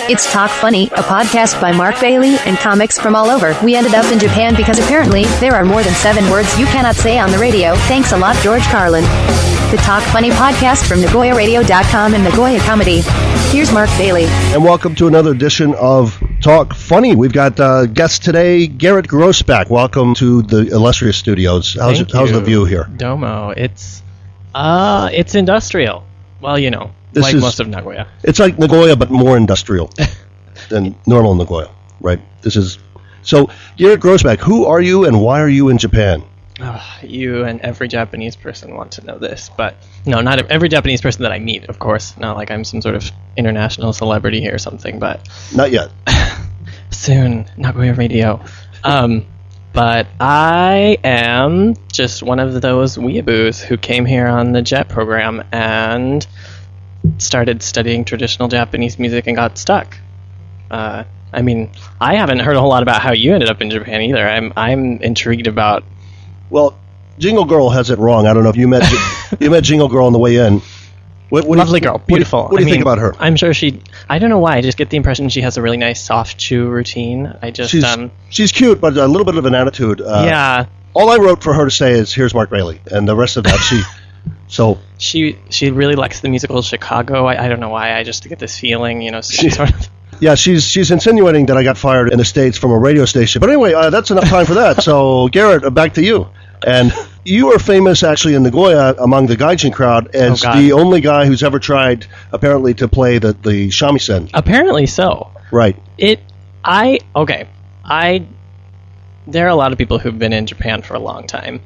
It's Talk Funny, a podcast by Mark Bailey and comics from all over. We ended up in Japan because apparently there are more than 7 words you cannot say on the radio. Thanks a lot, George Carlin. The Talk Funny podcast from Nagoyaradio.com and Nagoyacomedy. Here's Mark Bailey. And welcome to another edition of Talk Funny. We've got guest today, Garrett Groesbeck. Welcome to the illustrious studios. How's the view here? Domo. It's industrial. Well, you know, most of Nagoya. It's like Nagoya, but more industrial than normal Nagoya, right? So, Garrett Groesbeck, who are you and why are you in Japan? You and every Japanese person want to know this, but no, not every Japanese person that I meet, of course. Not like I'm some sort of international celebrity here or something, but... Not yet. Soon, Nagoya Radio. But I am just one of those weeaboos who came here on the JET program and started studying traditional Japanese music and got stuck. I haven't heard a whole lot about how you ended up in Japan either. I'm intrigued about... Well, Jingle Girl has it wrong. I don't know if you met Jingle Girl on the way in. Lovely girl, beautiful. What do you think about her? I'm sure I don't know why, I just get the impression she has a really nice soft chew routine. She's cute, but a little bit of an attitude. Yeah. All I wrote for her to say is, here's Mark Bailey, and the rest of that, She really likes the musical Chicago. I don't know why, I just get this feeling, sort of... Yeah, she's insinuating that I got fired in the States from a radio station. But anyway, that's enough time for that. So, Garrett, back to you. And you are famous, actually, in Nagoya among the gaijin crowd as the only guy who's ever tried, apparently, to play the shamisen. Apparently so. Right. There are a lot of people who've been in Japan for a long time.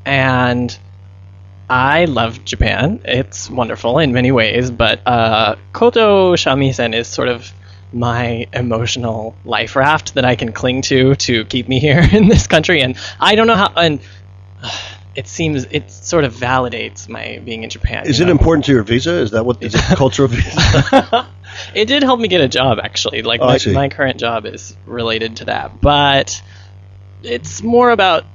And I love Japan. It's wonderful in many ways. But koto shamisen is sort of my emotional life raft that I can cling to keep me here in this country. And I don't know how... And it sort of validates my being in Japan. Is it important to your visa? Is that what is it cultural visa? It did help me get a job, actually. Like my current job is related to that, but it's more about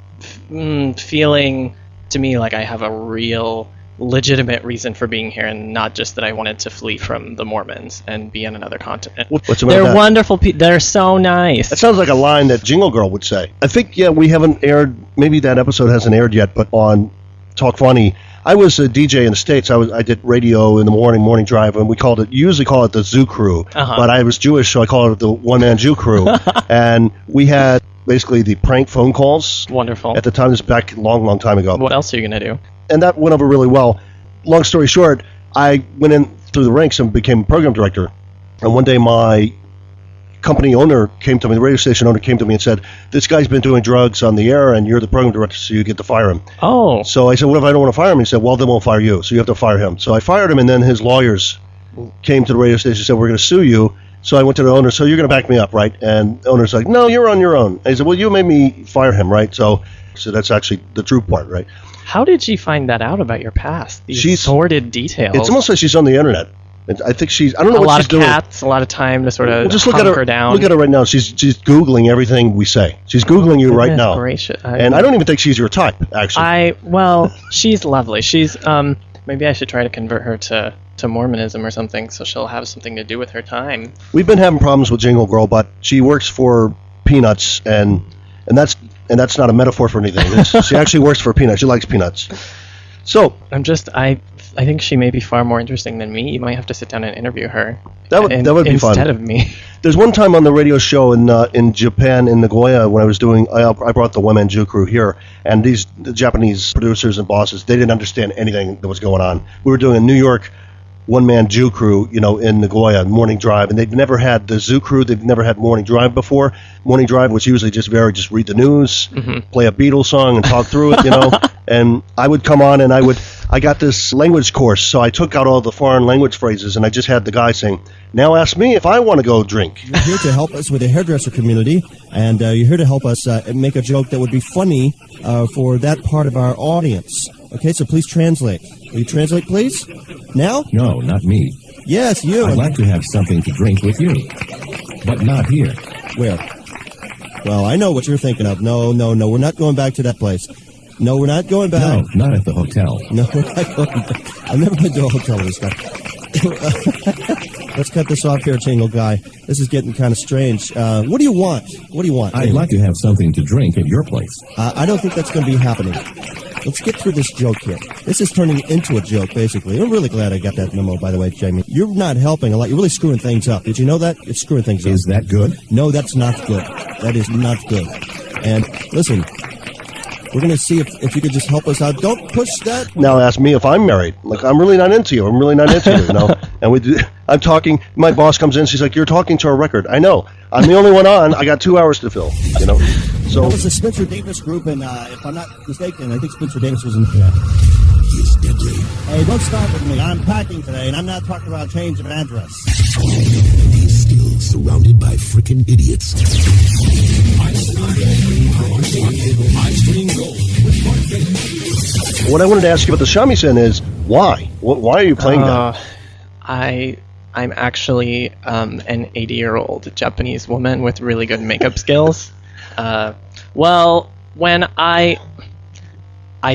feeling to me like I have a real legitimate reason for being here, and not just that I wanted to flee from the Mormons and be on another continent. They're wonderful people. They're so nice. That sounds like a line that Jingle Girl would say. I think, we haven't aired, maybe that episode hasn't aired yet, but on Talk Funny, I was a DJ in the States. I did radio in the morning drive, and we usually call it the Zoo Crew, but I was Jewish, so I call it the one-man Jew Crew. And we had basically the prank phone calls. Wonderful. At the time, this was back a long, long time ago. What else are you going to do? And that went over really well. Long story short, I went in through the ranks and became a program director. And one day my company owner came to me, the radio station owner came to me and said, this guy's been doing drugs on the air and you're the program director, so you get to fire him. Oh. So I said, what if I don't want to fire him? He said, well, then we'll fire you. So you have to fire him. So I fired him, and then his lawyers came to the radio station and said, we're going to sue you. So I went to the owner, so you're going to back me up, right? And the owner's like, no, you're on your own. And he said, well, you made me fire him, right? So that's actually the true part, right? How did she find that out about your past? These sordid details. It's almost like she's on the internet. I think I don't know what she's doing. A lot of cats, a lot of time to sort of hunker down. Look at her right now. She's Googling everything we say. She's Googling you right now. Gracious. And I don't even think she's your type, actually. She's lovely. She's, maybe I should try to convert her to Mormonism or something, so she'll have something to do with her time. We've been having problems with Jingle Girl, but she works for Peanuts, and that's not a metaphor for anything. She actually works for Peanuts. She likes peanuts. So I think she may be far more interesting than me. You might have to sit down and interview her. That would be fun. Instead of me. There's one time on the radio show in Japan, in Nagoya, when I brought the one-man Jew Crew here, and the Japanese producers and bosses, they didn't understand anything that was going on. We were doing a New York one-man Jew Crew, in Nagoya, morning drive, and they'd never had the Zoo Crew, they'd never had morning drive before. Morning drive was usually just read the news, play a Beatles song and talk through it, and I would come on and I got this language course, so I took out all the foreign language phrases, and I just had the guy saying, now ask me if I want to go drink. You're here to help us with the hairdresser community, and you're here to help us make a joke that would be funny for that part of our audience. Okay, so please translate. Will you translate, please? Now? No, not me. Yes, you. I'd like to have something to drink with you, but not here. Where? Well, I know what you're thinking of. No, we're not going back to that place. No, we're not going back. No, not at the hotel. No, we're not going back. I've never been to a hotel with this guy. Let's cut this off here, Jingle Guy. This is getting kind of strange. What do you want? What do you want? I'd like to have something to drink at your place. I don't think that's going to be happening. Let's get through this joke here. This is turning into a joke, basically. I'm really glad I got that memo, by the way, Jamie. You're not helping a lot. You're really screwing things up. Did you know that? You're screwing things up. Is that good? No, that's not good. That is not good. And listen, we're going to see if you could just help us out. Don't push that. Now ask me if I'm married. Like, I'm really not into you. I'm really not into you, you know? And I'm talking, my boss comes in, she's like, you're talking to a record. I know. I'm the only one on. I got 2 hours to fill, you know? So that was the Spencer Davis group, and if I'm not mistaken, I think Spencer Davis was in the It's deadly. Hey, don't start with me. I'm packing today, and I'm not talking about change of address. He's still surrounded by frickin' idiots. what I wanted to ask you about the shamisen is, why? Why are you playing that? I'm actually an 80-year-old Japanese woman with really good makeup skills. Well, when I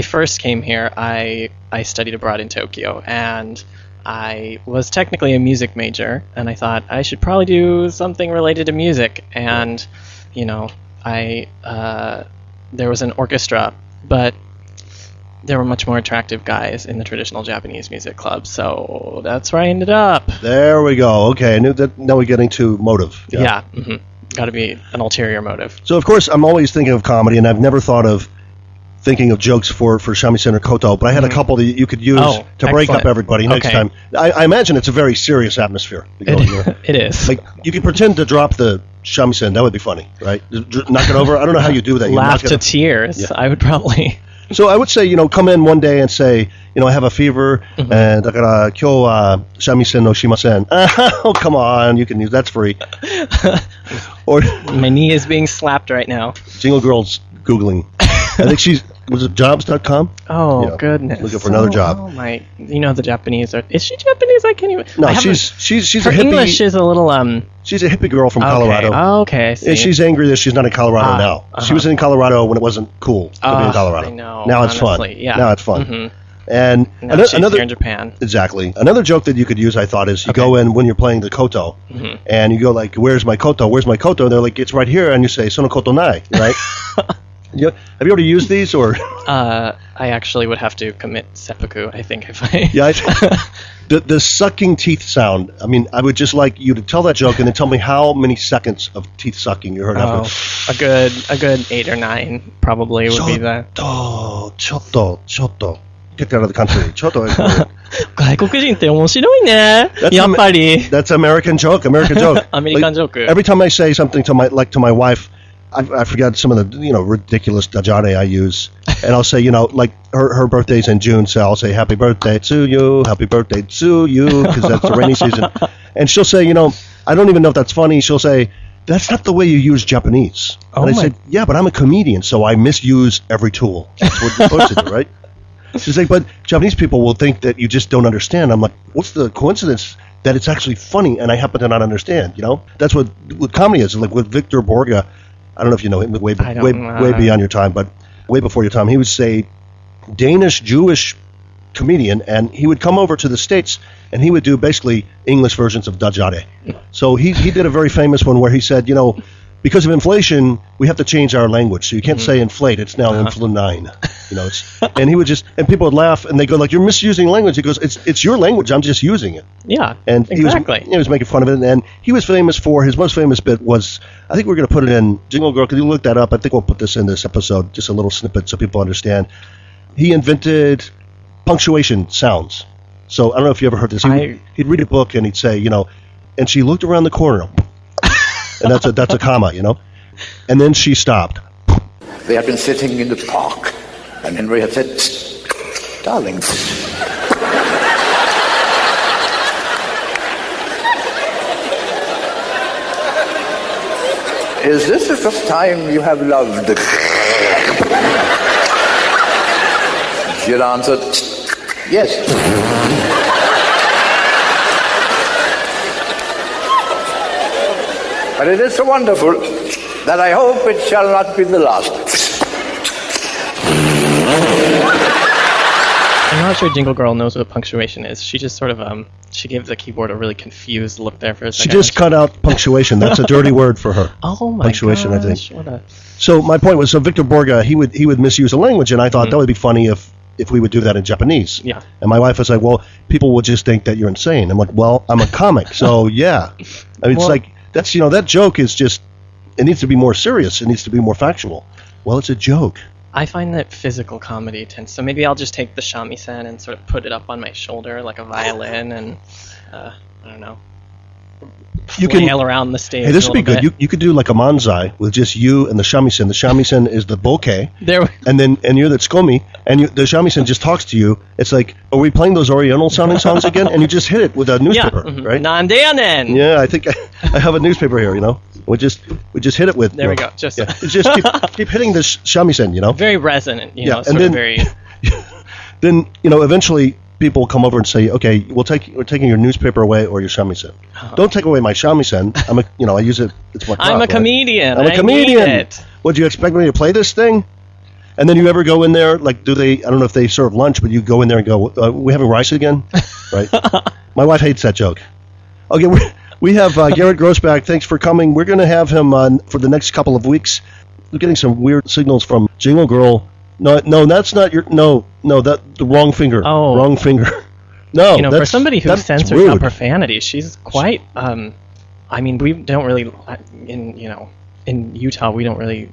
first came here, I studied abroad in Tokyo, and I was technically a music major, and I thought I should probably do something related to music. And, you know, there was an orchestra, but there were much more attractive guys in the traditional Japanese music club, so that's where I ended up. There we go. Okay, I knew that. Now we're getting to motive. Yeah. Got to be an ulterior motive. So, of course, I'm always thinking of comedy, and I've never thought of thinking of jokes for shamisen or koto, but I had a couple that you could use to break up everybody next time. I imagine it's a very serious atmosphere. To go in here. It is. Like, you could pretend to drop the shamisen. That would be funny, right? Knock it over. I don't know how you do that. You laugh to tears. Yeah. I would probably... So I would say, come in one day and say, I have a fever, and I got kyo shamisen no shimasen. Oh, come on, you can use that's free. Or my knee is being slapped right now. Jingle Girl's Googling. I think was it jobs.com? Oh, goodness. Looking for another job. Oh, my. The Japanese are... Is she Japanese? I can't even... No, she's her a hippie. English is a little... She's a hippie girl from Colorado. Oh, okay, I see. And she's angry that she's not in Colorado now. She was in Colorado when it wasn't cool to be in Colorado. I know. Now it's fun. Yeah. Now it's fun. And now she's here in Japan. Exactly. Another joke that you could use, I thought, is you go in when you're playing the koto, and you go like, "Where's my koto? Where's my koto?" And they're like, "It's right here," and you say, "Sono koto nai," right? Have you already used these, or? I actually would have to commit seppuku, I think, if I... Yeah, the sucking teeth sound. I mean, I would just like you to tell that joke and then tell me how many seconds of teeth sucking you heard after. A good 8 or 9 probably would be the... Chotto. Get out of the country. Chotto. 外国人って面白いね。やっぱり。That's American joke. American joke. Every time I say something to my wife, I forgot some of the ridiculous dajare I use, and I'll say like her birthday's in June, so I'll say happy birthday to you, because that's the rainy season, and she'll say I don't even know if that's funny. She'll say that's not the way you use Japanese, and I said yeah, but I'm a comedian, so I misuse every tool. That's what you're supposed to do, right? She's like, but Japanese people will think that you just don't understand. I'm like, what's the coincidence that it's actually funny and I happen to not understand? That's what comedy is. Like with Victor Borge. I don't know if you know him, way beyond your time, but way before your time. He was a Danish-Jewish comedian, and he would come over to the States, and he would do basically English versions of dajare. So he did a very famous one where he said, because of inflation, we have to change our language. So you can't say inflate; it's now influnine. And he would and people would laugh, and they go like, "You're misusing language." He goes, "It's your language. I'm just using it." Yeah, and exactly. He was making fun of it, and he was famous for his most famous bit was, I think we're going to put it in Jingle Girl. Could you look that up? I think we'll put this in this episode, just a little snippet so people understand. He invented punctuation sounds. So I don't know if you ever heard this. He'd read a book and he'd say, and she looked around the corner. And that's a comma, And then she stopped. They had been sitting in the park, and Henry had said, "Darling, is this the first time you have loved?" She had answered, "Yes." But it is so wonderful that I hope it shall not be the last. I'm not sure Jingle Girl knows what punctuation is. She just sort of She gave the keyboard a really confused look there for a She second. just cut out punctuation. That's a dirty word for her. Oh my Punctuation, I think. gosh, what a... So my point was, so Victor Borge, he would misuse a language, and I thought that would be funny if we would do that in Japanese. Yeah. And my wife was like, well, people would just think that you're insane. I'm like, well, I'm a comic, so yeah. I mean, it's like, that's, that joke is just, it needs to be more serious. It needs to be more factual. Well, it's a joke. I find that physical comedy tends... So maybe I'll just take the shamisen and sort of put it up on my shoulder like a violin and, I don't know, flail around the stage. Hey, this would be good. bit. You could do like a manzai with just you and the shamisen. The shamisen is the bokeh. And you're the tsukomi, and the shamisen just talks to you. It's like, are we playing those Oriental sounding songs again? And you just hit it with a newspaper, right? Nandeyanen! Yeah, I think I have a newspaper here, We just hit it with. There we go. Just keep hitting the shamisen, Very resonant, and sort then, of very... Then, eventually people will come over and say, okay, we're taking your newspaper away or your shamisen. Don't take away my shamisen. I use it. It's my prop, I'm a right? comedian. I'm a comedian. I need it. What, do you expect me to play this thing? And then you ever go in there, like, I don't know if they serve lunch, but you go in there and go, we having rice again? Right? My wife hates that joke. Okay, we have Garrett Groesbeck. Thanks for coming. We're going to have him on for the next couple of weeks. We're getting some weird signals from Jingle Girl. No, that's not your... No, that the wrong finger. Oh. Wrong finger. No, for somebody who censors rude. out profanity, she's quite... we don't really... In Utah, we don't really...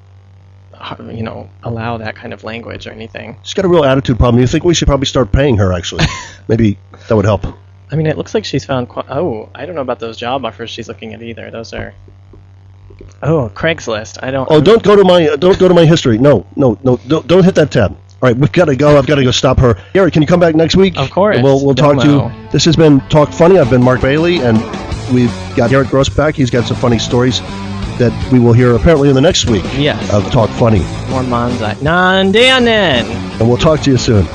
allow that kind of language or anything. She's got a real attitude problem. You think we should probably start paying her, actually? Maybe that would help. It looks like she's found... I don't know about those job offers she's looking at either. Those are... Oh, Craigslist. I don't... Oh, don't go to my history. No, don't hit that tab. All right, we've got to go. I've got to go stop her. Garrett, can you come back next week? Of course. And we'll talk to you. This has been Talk Funny. I've been Mark Bailey, and we've got Garrett Groesbeck. He's got some funny stories that we will hear apparently in the next week Yes. of Talk Funny. More manzai. Nandeyanen! And we'll talk to you soon.